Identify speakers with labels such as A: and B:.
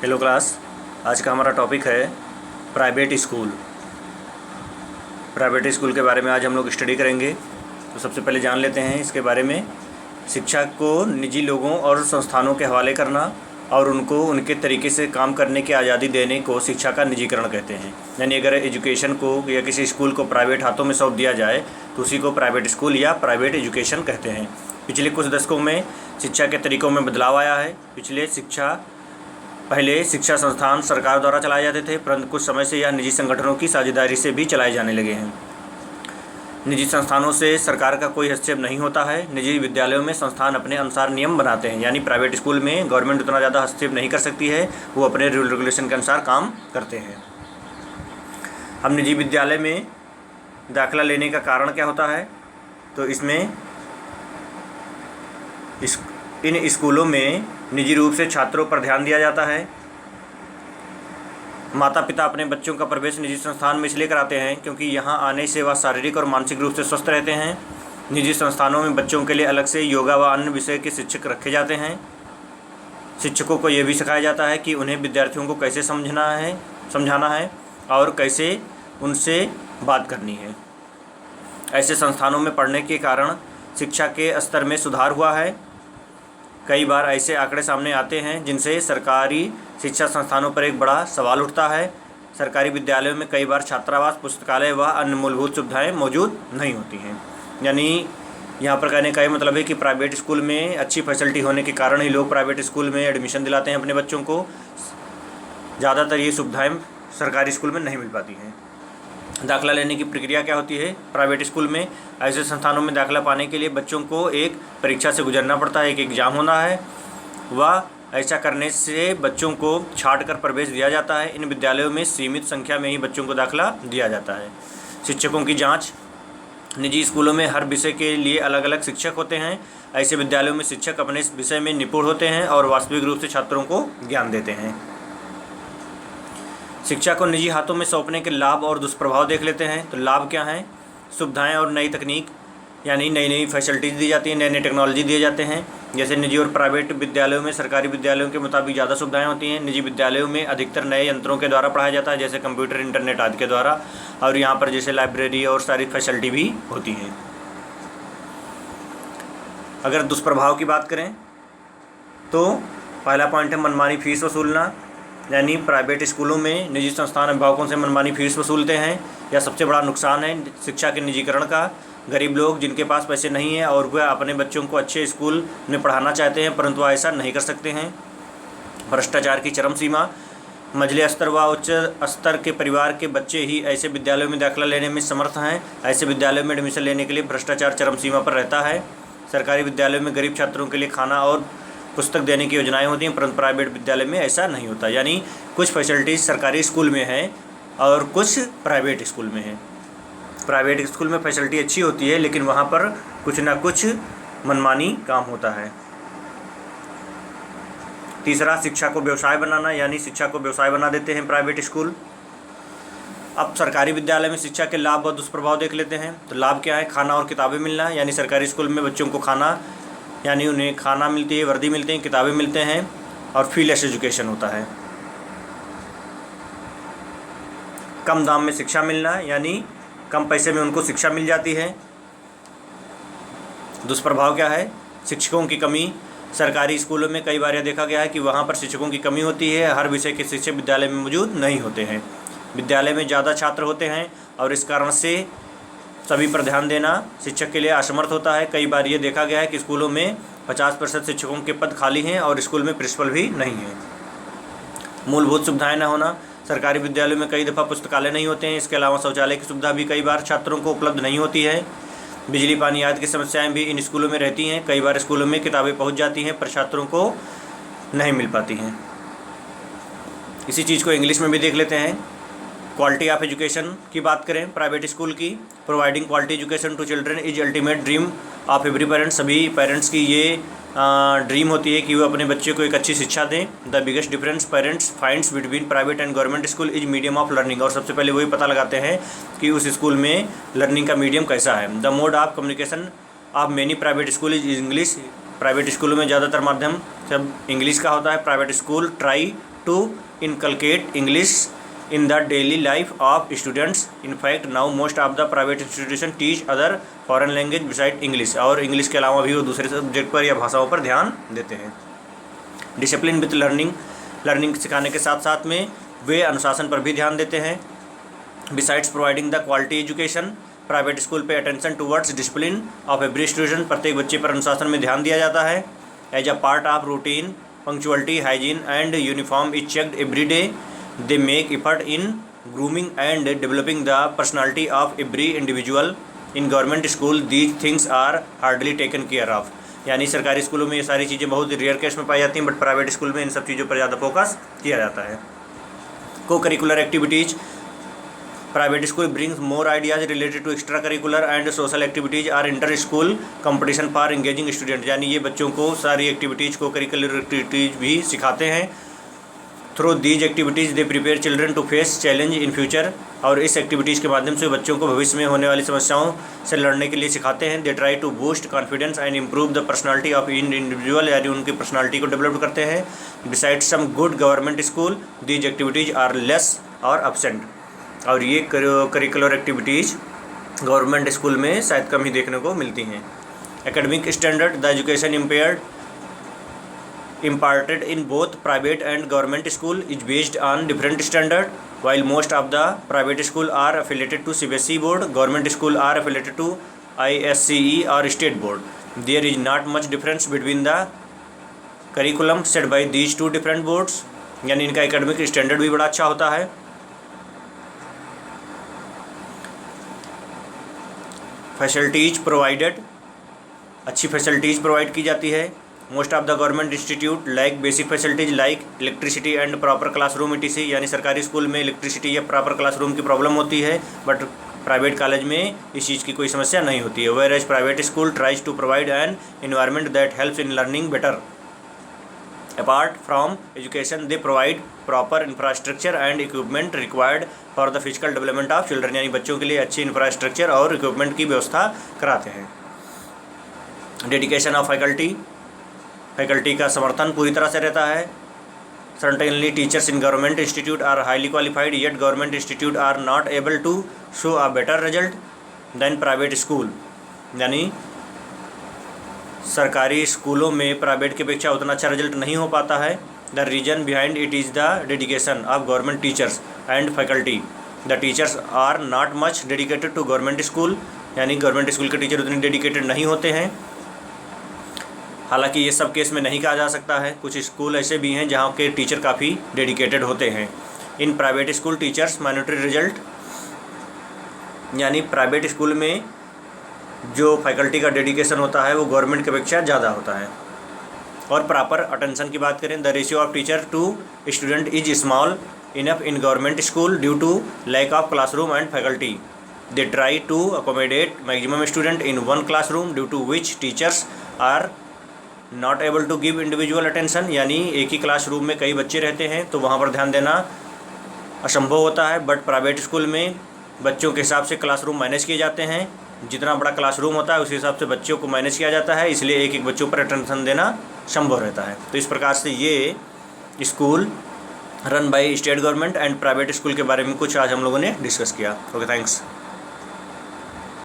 A: Hello class. आज का हमारा टॉपिक है प्राइवेट स्कूल। प्राइवेट स्कूल के बारे में आज हम लोग स्टडी करेंगे। तो सबसे पहले जान लेते हैं इसके बारे में। शिक्षा को निजी लोगों और संस्थानों के हवाले करना और उनको उनके तरीके से काम करने की आज़ादी देने को शिक्षा का निजीकरण कहते हैं। यानी अगर एजुकेशन को या किसी स्कूल को प्राइवेट हाथों में सौंप दिया जाए तो उसी को प्राइवेट स्कूल या प्राइवेट एजुकेशन कहते हैं। पिछले कुछ दशकों में शिक्षा के तरीक़ों में बदलाव आया है। पहले शिक्षा संस्थान सरकार द्वारा चलाए जाते थे, परंतु कुछ समय से यह निजी संगठनों की साझेदारी से भी चलाए जाने लगे हैं। निजी संस्थानों से सरकार का कोई हस्तक्षेप नहीं होता है। निजी विद्यालयों में संस्थान अपने अनुसार नियम बनाते हैं, यानी प्राइवेट स्कूल में गवर्नमेंट उतना ज़्यादा हस्तक्षेप नहीं कर सकती है, वो अपने रूल रेगुलेशन के अनुसार काम करते हैं। अब निजी विद्यालय में दाखिला लेने का कारण क्या होता है, तो इन स्कूलों में निजी रूप से छात्रों पर ध्यान दिया जाता है। माता पिता अपने बच्चों का प्रवेश निजी संस्थान में इसलिए कराते हैं क्योंकि यहाँ आने से वह शारीरिक और मानसिक रूप से स्वस्थ रहते हैं। निजी संस्थानों में बच्चों के लिए अलग से योगा व अन्य विषय के शिक्षक रखे जाते हैं। शिक्षकों को यह भी सिखाया जाता है कि उन्हें विद्यार्थियों को कैसे समझाना है और कैसे उनसे बात करनी है। ऐसे संस्थानों में पढ़ने के कारण शिक्षा के स्तर में सुधार हुआ है। कई बार ऐसे आंकड़े सामने आते हैं जिनसे सरकारी शिक्षा संस्थानों पर एक बड़ा सवाल उठता है। सरकारी विद्यालयों में कई बार छात्रावास, पुस्तकालय व अन्य मूलभूत सुविधाएं मौजूद नहीं होती हैं। यानी यहाँ पर कहने का ये मतलब है कि प्राइवेट स्कूल में अच्छी फैसिलिटी होने के कारण ही लोग प्राइवेट स्कूल में एडमिशन दिलाते हैं अपने बच्चों को। ज़्यादातर ये सुविधाएँ सरकारी स्कूल में नहीं मिल पाती हैं। दाखिला लेने की प्रक्रिया क्या होती है प्राइवेट स्कूल में? ऐसे संस्थानों में दाखिला पाने के लिए बच्चों को एक परीक्षा से गुजरना पड़ता है, एक एग्ज़ाम होना है। वह ऐसा करने से बच्चों को छांट कर प्रवेश दिया जाता है। इन विद्यालयों में सीमित संख्या में ही बच्चों को दाखिला दिया जाता है। शिक्षकों की जाँच। निजी स्कूलों में हर विषय के लिए अलग अलग शिक्षक होते हैं। ऐसे विद्यालयों में शिक्षक अपने इस विषय में निपुण होते हैं और वास्तविक रूप से छात्रों को ज्ञान देते हैं। शिक्षा को निजी हाथों में सौंपने के लाभ और दुष्प्रभाव देख लेते हैं। तो लाभ क्या हैं? सुविधाएं और नई तकनीक, यानी नई नई फैसिलिटीज़ दी जाती हैं, नए नए टेक्नोलॉजी दिए जाते हैं। जैसे निजी और प्राइवेट विद्यालयों में सरकारी विद्यालयों के मुताबिक ज़्यादा सुविधाएं होती हैं। निजी विद्यालयों में अधिकतर नए यंत्रों के द्वारा पढ़ाया जाता है, जैसे कंप्यूटर, इंटरनेट आदि के द्वारा, और यहाँ पर जैसे लाइब्रेरी और सारी फैसिलिटी भी होती हैं। अगर दुष्प्रभाव की बात करें तो पहला पॉइंट है मनमानी फीस वसूलना। यानी प्राइवेट स्कूलों में निजी संस्थान अभिभावकों से मनमानी फीस वसूलते हैं। यह सबसे बड़ा नुकसान है शिक्षा के निजीकरण का। गरीब लोग जिनके पास पैसे नहीं हैं और वह अपने बच्चों को अच्छे स्कूल में पढ़ाना चाहते हैं, परंतु ऐसा नहीं कर सकते हैं। भ्रष्टाचार की चरम सीमा। मझले स्तर व उच्च स्तर के परिवार के बच्चे ही ऐसे विद्यालयों में दाखिला लेने में समर्थ हैं। ऐसे विद्यालयों में एडमिशन लेने के लिए भ्रष्टाचार चरम सीमा पर रहता है। सरकारी विद्यालयों में गरीब छात्रों के लिए खाना और पुस्तक देने की योजनाएं होती हैं, परंतु प्राइवेट विद्यालय में ऐसा नहीं होता। यानी कुछ फैसिलिटीज़ सरकारी स्कूल में है और कुछ प्राइवेट स्कूल में है। प्राइवेट स्कूल में फैसिलिटी अच्छी होती है, लेकिन वहाँ पर कुछ ना कुछ मनमानी काम होता है। तीसरा, शिक्षा को व्यवसाय बनाना, यानी शिक्षा को व्यवसाय बना देते हैं प्राइवेट स्कूल। अब सरकारी विद्यालय में शिक्षा के लाभ और दुष्प्रभाव देख लेते हैं। तो लाभ क्या है? खाना और किताबें मिलना। यानी सरकारी स्कूल में बच्चों को यानी उन्हें खाना मिलती है, वर्दी मिलती है, किताबें मिलते हैं और फीलेस एजुकेशन होता है। कम दाम में शिक्षा मिलना, यानी कम पैसे में उनको शिक्षा मिल जाती है। दुष्प्रभाव क्या है? शिक्षकों की कमी। सरकारी स्कूलों में कई बार यह देखा गया है कि वहाँ पर शिक्षकों की कमी होती है। हर विषय के शिक्षक विद्यालय में मौजूद नहीं होते हैं। विद्यालय में ज़्यादा छात्र होते हैं और इस कारण से सभी पर ध्यान देना शिक्षक के लिए असमर्थ होता है। कई बार ये देखा गया है कि स्कूलों में 50% शिक्षकों के पद खाली हैं और स्कूल में प्रिंसिपल भी नहीं है। मूलभूत सुविधाएं न होना। सरकारी विद्यालयों में कई दफ़ा पुस्तकालय नहीं होते हैं। इसके अलावा शौचालय की सुविधा भी कई बार छात्रों को उपलब्ध नहीं होती है। बिजली पानी आदि की समस्याएं भी इन स्कूलों में रहती हैं। कई बार स्कूलों में किताबें पहुँच जाती हैं पर छात्रों को नहीं मिल पाती हैं। इसी चीज़ को इंग्लिश में भी देख लेते हैं। क्वालिटी ऑफ एजुकेशन की बात करें प्राइवेट स्कूल की। Providing quality education to children is ultimate dream of every parents. सभी पेरेंट्स की ये ड्रीम होती है कि वो अपने बच्चे को एक अच्छी शिक्षा दें। The biggest difference parents finds between private and government school is medium of learning. और सबसे पहले वही पता लगाते हैं कि उस स्कूल में लर्निंग का मीडियम कैसा है। The mode of communication of many private school is English. Private स्कूलों में ज़्यादातर माध्यम सब इंग्लिश का होता है। Private school try to inculcate English in the daily life of students. In fact, now most of the private institutions teach other foreign language besides English. और English के अलावा भी वो दूसरे सब्जेक्ट पर या भाषाओं पर ध्यान देते हैं. डिसिप्लिन विथ लर्निंग सिखाने के साथ साथ में वे अनुशासन पर भी ध्यान देते हैं. Besides providing the quality education, private school pay attention towards discipline of every student, प्रत्येक बच्चे पर अनुशासन में ध्यान दिया जाता है. As a part of routine, punctuality, hygiene and uniform is checked every day. They make effort in grooming and developing the personality of every individual. In government school these things are hardly taken care of. यानी सरकारी स्कूलों में ये सारी चीज़ें बहुत rare case में पाई जाती हैं, बट प्राइवेट स्कूल में इन सब चीज़ों पर ज़्यादा फोकस किया जाता है. Co-curricular activities, private school brings more ideas related to extracurricular and social activities are inter school competition for engaging student. यानी ये बच्चों को सारी एक्टिविटीज़ को करिकुलर एक्टिविटीज़ भी सिखाते हैं. Through these activities they prepare children to face challenge in future. और इस एक्टिविटीज़ के माध्यम से बच्चों को भविष्य में होने वाली समस्याओं से लड़ने के लिए सिखाते हैं. They try to boost confidence and improve the personality of individual. यानी उनकी पर्सनालिटी को डेवलप करते हैं. Beside some good government school these activities are less और एब्सेंट. और ये करिकुलर एक्टिविटीज़ गवर्नमेंट स्कूल में शायद कम ही देखने को मिलती हैं. Academic standard, the education imparted in both private and government school is based on different standard. While most of the private school are affiliated to CBSE board, government school are affiliated to ISCE or state board. There is not much difference between the curriculum set by these two different boards. यानी इनका academic standard भी बड़ा अच्छा होता है. Facilities provided, अच्छी facilities provide की जाती है. Most of the government institute like basic facilities like electricity and proper classroom etc. यानी सरकारी स्कूल में इलेक्ट्रिसिटी या प्रॉपर क्लासरूम की प्रॉब्लम होती है, बट प्राइवेट कॉलेज में इस चीज़ की कोई समस्या नहीं होती है. Whereas private school tries to provide an environment that helps in learning better. Apart from education they provide proper infrastructure and equipment required for the physical development of children. यानी बच्चों के लिए अच्छी इंफ्रास्ट्रक्चर और equipment की व्यवस्था कराते हैं. डेडिकेशन ऑफ फैकल्टी का समर्थन पूरी तरह से रहता है. Certainly teachers in government institute are highly qualified, yet government institute are not able to show a better result than private school. यानी सरकारी स्कूलों में प्राइवेट की अपेक्षा उतना अच्छा रिजल्ट नहीं हो पाता है. The reason behind it is the dedication of government teachers and faculty. The teachers are not much dedicated to government school. यानी गवर्नमेंट स्कूल के टीचर उतने डेडिकेटेड नहीं होते हैं. हालांकि ये सब केस में नहीं कहा जा सकता है. कुछ स्कूल ऐसे भी हैं जहाँ के टीचर काफ़ी डेडिकेटेड होते हैं. In private school teachers monetary result, यानी प्राइवेट स्कूल में जो फैकल्टी का डेडिकेशन होता है वो गवर्नमेंट की अपेक्षा ज़्यादा होता है. और प्रॉपर अटेंशन की बात करें, the ratio of teacher to student is small enough in government school due to lack of classroom and faculty. They try to accommodate maximum student in one classroom due to which teachers are not able to give individual attention. यानी एक ही classroom में कई बच्चे रहते हैं तो वहाँ पर ध्यान देना असंभव होता है. बट प्राइवेट स्कूल में बच्चों के हिसाब से क्लासरूम मैनेज किए जाते हैं. जितना बड़ा क्लासरूम होता है उस हिसाब से बच्चों को मैनेज किया जाता है, इसलिए एक एक बच्चों पर अटेंशन देना संभव रहता है. तो इस प्रकार से ये school run by state government and private school के बारे में कुछ आज हम लोगों ने डिस्कस किया. Okay, thanks.